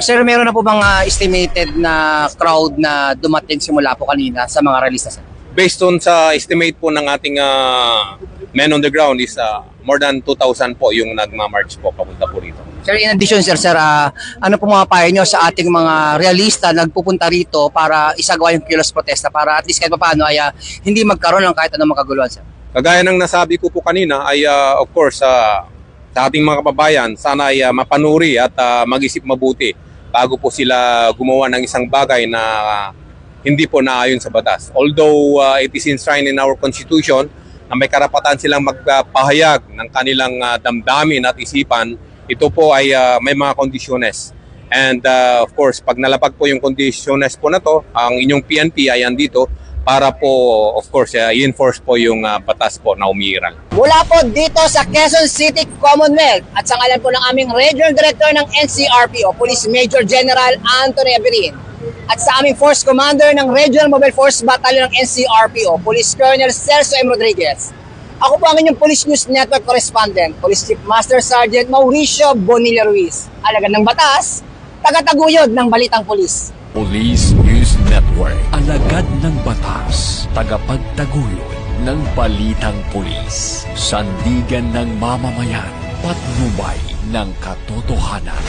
Sir, meron na po bang estimated na crowd na dumating simula po kanina sa mga release na sir? Based on sa estimate po ng ating men on the ground is more than 2,000 po yung nagmamarch po papunta po rito. Sir, in addition sir, ano po mga payo nyo sa ating mga realista nagpupunta rito para isagawa yung kilos protesta para at least kahit paano ay hindi magkaroon ng kahit anong makaguluhan sir? Kagaya ng nasabi ko po kanina ay of course sa ating mga kababayan sana ay mapanuri at mag-isip mabuti bago po sila gumawa ng isang bagay na hindi po naayon sa batas. Although it is enshrined in our Constitution na may karapatan silang magpahayag ng kanilang damdamin at isipan, ito po ay may mga kondisyones. And of course, pag nalapag po yung kondisyones po na to, ang inyong PNP ay andito para po, of course, i-enforce po yung batas po na umiiral. Mula po dito sa Quezon City Commonwealth at sa ngalan po ng aming Regional Director ng NCRPO, Police Major General Anthony Aberin, at sa aming Force Commander ng Regional Mobile Force Battalion ng NCRPO, Police Colonel Celso M. Rodriguez. Ako po ang inyong Police News Network Correspondent, Police Chief Master Sergeant Mauricio Bonilla Ruiz, alagad ng batas, tagataguyod ng Balitang Pulis. Police News Network, alagad ng batas, tagapagtaguyod ng Balitang Pulis, sandigan ng mamamayan, patnubay ng katotohanan.